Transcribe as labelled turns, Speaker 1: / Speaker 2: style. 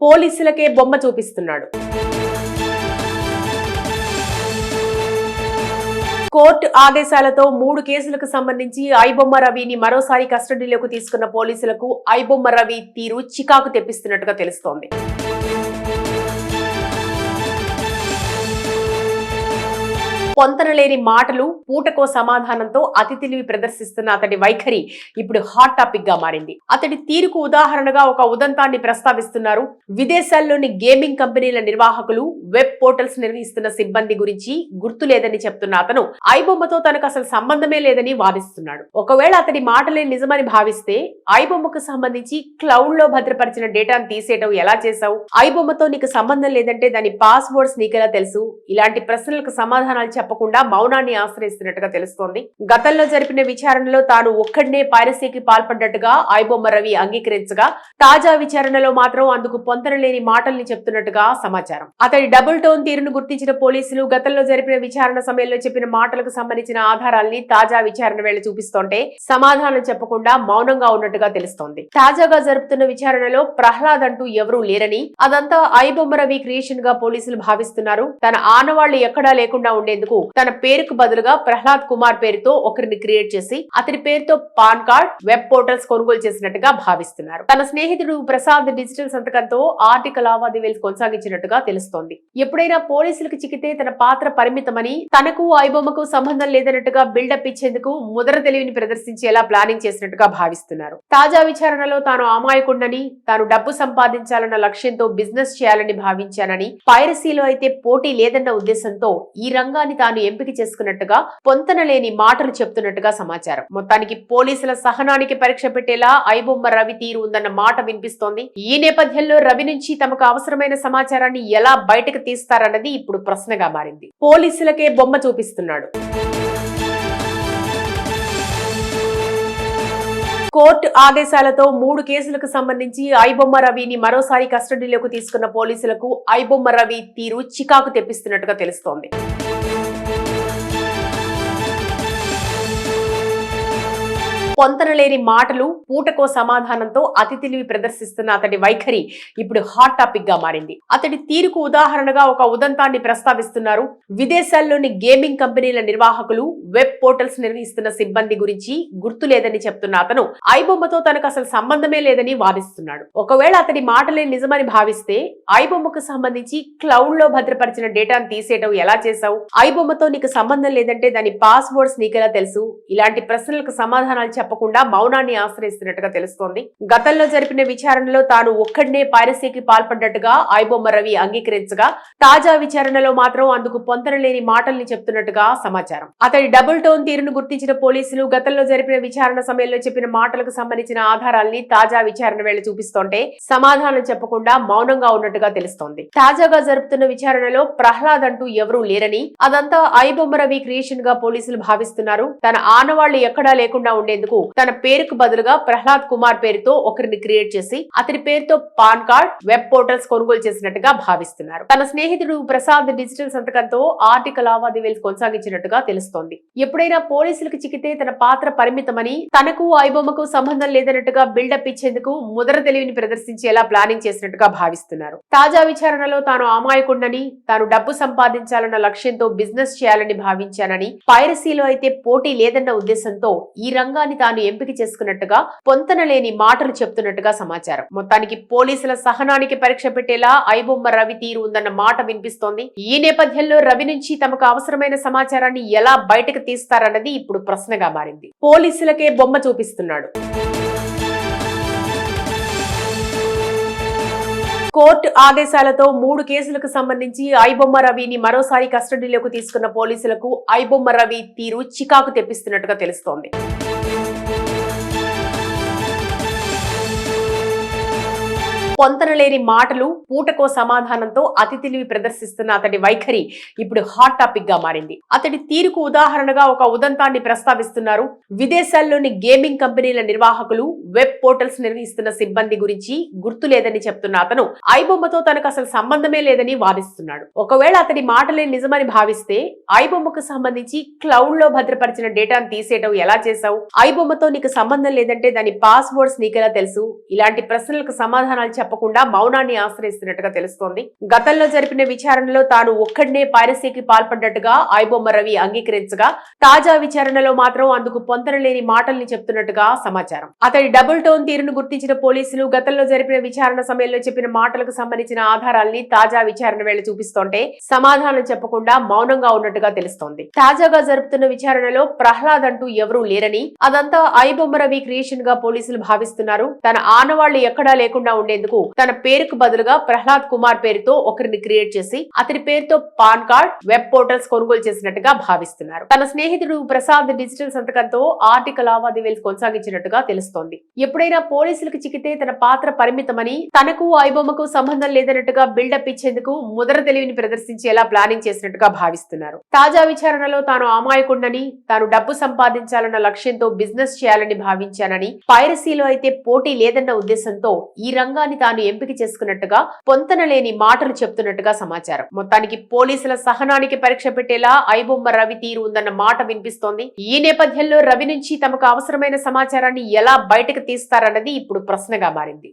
Speaker 1: పోలీసులకే బొమ్మ చూపిస్తున్నాడు. కోర్టు ఆదేశాలతో 3 కేసులకు సంబంధించి ఐబొమ్మ రవిని మరోసారి కస్టడీలోకి తీసుకున్న పోలీసులకు ఐబొమ్మ రవి తీరు చికాకు తెప్పిస్తున్నట్టుగా తెలుస్తోంది. పొంతనలేని మాటలు, పూటకో సమాధానంతో అతి తెలివి ప్రదర్శిస్తున్న అతడి వైఖరి ఇప్పుడు హాట్ టాపిక్ గా మారింది. అతడి తీరుకు ఉదాహరణగా ఒక ఉదంతాన్ని ప్రస్తావిస్తున్నారు. విదేశాల్లోని గేమింగ్ కంపెనీల నిర్వాహకులు, వెబ్ పోర్టల్స్ నిర్వహిస్తున్న సిబ్బంది గురించి గుర్తులేదని చెప్తున్న అతను ఐబొమ్మతో తనకు అసలు సంబంధమే లేదని వాదిస్తున్నాడు. ఒకవేళ అతడి మాటలే నిజమని భావిస్తే ఐబొమ్మకు సంబంధించి క్లౌడ్ లో భద్రపరిచిన డేటాను తీసేయడం ఎలా చేశావు? ఐబొమ్మతో నీకు సంబంధం లేదంటే దాని పాస్వర్డ్స్ నీకెలా తెలుసు? ఇలాంటి ప్రశ్నలకు సమాధానాలు చెప్పకుండా మౌనాన్ని ఆశ్రయిస్తున్నట్టుగా తెలుస్తోంది. గతంలో జరిపిన విచారణలో తాను ఒక్కడినే పైరసీకి పాల్పడ్డట్టుగా ఐబొమ్మ రవి అంగీకరించగా, తాజా విచారణలో మాత్రం అందుకు పొంతనలేని మాటల్ని చెప్తున్నట్టుగా సమాచారం. అతడి డబుల్ టోన్ తీరును గుర్తించిన పోలీసులు గతంలో జరిపిన విచారణ సమయంలో చెప్పిన మాటలకు సంబంధించిన ఆధారాల్ని తాజా విచారణ వేళ చూపిస్తుంటే సమాధానం చెప్పకుండా మౌనంగా ఉన్నట్టుగా తెలుస్తోంది. తాజాగా జరుపుతున్న విచారణలో ప్రహ్లాద్ అంటూ ఎవరూ లేరని, అదంతా ఐబొమ్మ రవి క్రియేషన్ గా పోలీసులు భావిస్తున్నారు. తన ఆనవాళ్లు ఎక్కడా లేకుండా ఉండేందుకు తన పేరుకు బదులుగా ప్రహ్లాద్ కుమార్ పేరుతో ఒకరిని క్రియేట్ చేసి అతని పేరుతో పాన్ కార్డ్, వెబ్ పోర్టల్స్ కొనుగోలు చేసినట్టుగా భావిస్తున్నారు. తన స్నేహితుడు ప్రసాద్ డిజిటల్ సంతకంతో ఆర్థిక లావాదేవీలు కొనసాగించినట్టుగా తెలుస్తోంది. ఎప్పుడైనా పోలీసులకు చిక్కితే తన పాత్ర పరిమితమని, తనకు ఐబొమ్మకు సంబంధం లేదన్నట్టుగా బిల్డప్ ఇచ్చేందుకు ముదర తెలివిని ప్రదర్శించేలా ప్లానింగ్ చేసినట్టుగా భావిస్తున్నారు. తాజా విచారణలో తాను అమాయకుండని, తాను డబ్బు సంపాదించాలన్న లక్ష్యంతో బిజినెస్ చేయాలని భావించానని, పైరసీలో అయితే పోటీ లేదన్న ఉద్దేశంతో ఈ రంగాన్ని తాను ఎంపిక చేసుకున్నట్టుగా పొంతనలేని మాటలు చెప్తున్నట్టుగా సమాచారం. మొత్తానికి పోలీసుల సహనానికి పరీక్ష పెట్టేలా ఐబొమ్మ రవి తీరు ఉందన్న మాట వినిపిస్తోంది. ఈ నేపథ్యంలో రవి నుంచి తమకు అవసరమైన సమాచారాన్ని ఎలా బయటకు తీస్తారన్నది ఇప్పుడు ప్రశ్నగా మారింది. పోలీసులకే బొమ్మ చూపిస్తున్నాడు. కోర్టు ఆదేశాలతో 3 కేసులకు సంబంధించి ఐబొమ్మ రవిని మరోసారి కస్టడీలోకి తీసుకున్న పోలీసులకు ఐబొమ్మ రవి తీరు చికాకు తెప్పిస్తున్నట్టుగా తెలుస్తోంది. పొంతనలేని మాటలు, పూటకో సమాధానంతో అతి తెలివి ప్రదర్శిస్తున్న అతడి వైఖరి ఇప్పుడు హాట్ టాపిక్ గా మారింది. అతడి తీరుకు ఉదాహరణగా ఒక ఉదంతాన్ని ప్రస్తావిస్తున్నారు. విదేశాల్లోని గేమింగ్ కంపెనీల నిర్వాహకులు, వెబ్ పోర్టల్స్ నిర్వహిస్తున్న సిబ్బంది గురించి గుర్తులేదని చెప్తున్న అతను ఐబొమ్మతో తనకు అసలు సంబంధమే లేదని వాదిస్తున్నాడు. ఒకవేళ అతడి మాటలే నిజమని భావిస్తే ఐబొమ్మకు సంబంధించి క్లౌడ్ లో భద్రపరిచిన డేటాను తీసేయడం ఎలా చేశావు? ఐబొమ్మతో నీకు సంబంధం లేదంటే దాని పాస్వర్డ్స్ నీకెలా తెలుసు? ఇలాంటి ప్రశ్నలకు సమాధానాలు చెప్పకుండా మౌనాన్ని ఆశ్రయిస్తున్నట్టుగా తెలుస్తోంది. గతంలో జరిపిన విచారణలో తాను ఒక్కడినే పైరసీకి పాల్పడ్డట్టుగా ఐబొమ్మ రవి అంగీకరించగా, తాజా విచారణలో మాత్రం అందుకు పొంతనలేని మాటల్ని చెప్తున్నట్టుగా సమాచారం. అతడి డబుల్ టోన్ తీరును గుర్తించిన పోలీసులు గతంలో జరిపిన విచారణ సమయంలో చెప్పిన మాటలకు సంబంధించిన ఆధారాల్ని తాజా విచారణ వేళ చూపిస్తుంటే సమాధానం చెప్పకుండా మౌనంగా ఉన్నట్టుగా తెలుస్తోంది. తాజాగా జరుపుతున్న విచారణలో ప్రహ్లాద్ అంటూ ఎవరూ లేరని, అదంతా ఐబొమ్మ రవి క్రియేషన్ గా పోలీసులు భావిస్తున్నారు. తన ఆనవాళ్లు ఎక్కడా లేకుండా ఉండేందుకు తన పేరుకు బదులుగా ప్రహ్లాద్ కుమార్ పేరుతో ఒకరిని క్రియేట్ చేసి అతని పేరుతో పాన్ కార్డ్, వెబ్ పోర్టల్స్ కొనుగోలు చేసినట్టుగా భావిస్తున్నారు. తన స్నేహితుడు ప్రసాద్ డిజిటల్ సంతకంతో ఆర్థిక లావాదేవీలు కొనసాగించినట్టుగా తెలుస్తోంది. ఎప్పుడైనా పోలీసులకు చిక్కితే తన పాత్ర పరిమితమని, తనకు ఐబొమ్మకు సంబంధం లేదన్నట్టుగా బిల్డప్ ఇచ్చేందుకు ముదర తెలివిని ప్రదర్శించేలా ప్లానింగ్ చేసినట్టుగా భావిస్తున్నారు. తాజా విచారణలో తాను అమాయకుండని, తాను డబ్బు సంపాదించాలన్న లక్ష్యంతో బిజినెస్ చేయాలని భావించానని, పైరసీలో అయితే పోటీ లేదన్న ఉద్దేశంతో ఈ రంగాన్ని తాను ఎంపిక చేసుకున్నట్టుగా పొంతనలేని మాటలు చెప్తున్నట్టుగా సమాచారం. మొత్తానికి పోలీసుల సహనానికి పరీక్ష పెట్టేలా ఐబొమ్మ రవి తీరు ఉందన్న మాట వినిపిస్తోంది. ఈ నేపథ్యంలో రవి నుంచి తమకు అవసరమైన సమాచారాన్ని ఎలా బయటకు తీస్తారన్నది ఇప్పుడు ప్రశ్నగా మారింది. పోలీసులకే బొమ్మ చూపిస్తున్నాడు. కోర్టు ఆదేశాలతో 3 కేసులకు సంబంధించి ఐబొమ్మ రవిని మరోసారి కస్టడీలోకి తీసుకున్న పోలీసులకు ఐబొమ్మ రవి తీరు చికాకు తెప్పిస్తున్నట్టుగా తెలుస్తోంది. పొంతనలేని మాటలు, పూటకో సమాధానంతో అతి తెలివి ప్రదర్శిస్తున్న అతడి వైఖరి ఇప్పుడు హాట్ టాపిక్ గా మారింది. అతడి తీరుకు ఉదాహరణగా ఒక ఉదంతాన్ని ప్రస్తావిస్తున్నారు. విదేశాల్లోని గేమింగ్ కంపెనీల నిర్వాహకులు, వెబ్ పోర్టల్స్ నిర్వహిస్తున్న సిబ్బంది గురించి గుర్తు లేదని చెప్తున్న అతను ఐబొమ్మతో తనకు అసలు సంబంధమే లేదని వాదిస్తున్నాడు. ఒకవేళ అతడి మాటలే నిజమని భావిస్తే ఐబొమ్మకు సంబంధించి క్లౌడ్ లో భద్రపరిచిన డేటాను తీసేయడం ఎలా చేశావు? ఐబొమ్మతో నీకు సంబంధం లేదంటే దాని పాస్వర్డ్స్ నీకెలా తెలుసు? ఇలాంటి ప్రశ్నలకు సమాధానాలు చెప్పకుండా మౌనాన్ని ఆశ్రయిస్తున్నట్టుగా తెలుస్తోంది. గతంలో జరిపిన విచారణలో తాను ఒక్కడనే పైరసీకి పాల్పడ్డట్టుగా ఐబొమ్మ రవి అంగీకరించగా, తాజా విచారణలో మాత్రం అందుకు పొంతనలేని మాటల్ని చెప్తున్నట్టుగా సమాచారం. అతడి డబుల్ టోన్ తీరును గుర్తించిన పోలీసులు గతంలో జరిపిన విచారణ సమయంలో చెప్పిన మాటలకు సంబంధించిన ఆధారాల్ని తాజా విచారణ వేళ చూపిస్తోంటే సమాధానం చెప్పకుండా మౌనంగా ఉన్నట్టుగా తెలుస్తోంది. తాజాగా జరుపుతున్న విచారణలో ప్రహ్లాద్ అంటూ ఎవరూ లేరని, అదంతా ఐబొమ్మ రవి క్రియేషన్ గా పోలీసులు భావిస్తున్నారు. తన ఆనవాళ్లు ఎక్కడా లేకుండా ఉండేందుకు తన పేరుకు బదులుగా ప్రహ్లాద్ కుమార్ పేరుతో ఒకరిని క్రియేట్ చేసి అతని పేరుతో పాన్ కార్డ్, వెబ్ పోర్టల్స్ కొనుగోలు చేసినట్టుగా భావిస్తున్నారు. తన స్నేహితుడు ప్రసాద్ డిజిటల్ సంతకంతో ఆర్థిక లావాదేవీలు కొనసాగించినట్టుగా తెలుస్తోంది. ఎప్పుడైనా పోలీసులకు చిక్కితే తన పాత్ర పరిమితమని, తనకు ఐబొమ్మకు సంబంధం లేదన్నట్టుగా బిల్డప్ ఇచ్చేందుకు ముదర తెలివిని ప్రదర్శించేలా ప్లానింగ్ చేసినట్టుగా భావిస్తున్నారు. తాజా విచారణలో తాను అమాయకుండని, తాను డబ్బు సంపాదించాలన్న లక్ష్యంతో బిజినెస్ చేయాలని భావించానని, పైరసీలో అయితే పోటీ లేదన్న ఉద్దేశంతో ఈ రంగాన్ని తాను ఎంపిక చేసుకున్నట్టుగా పొంతనలేని మాటలు చెప్తున్నట్టుగా సమాచారం. మొత్తానికి పోలీసుల సహనానికి పరీక్ష పెట్టేలా ఐబొమ్మ రవి తీరు ఉందన్న మాట వినిపిస్తోంది. ఈ నేపథ్యంలో రవి నుంచి తమకు అవసరమైన సమాచారాన్ని ఎలా బయటకు తీస్తారన్నది ఇప్పుడు ప్రశ్నగా మారింది.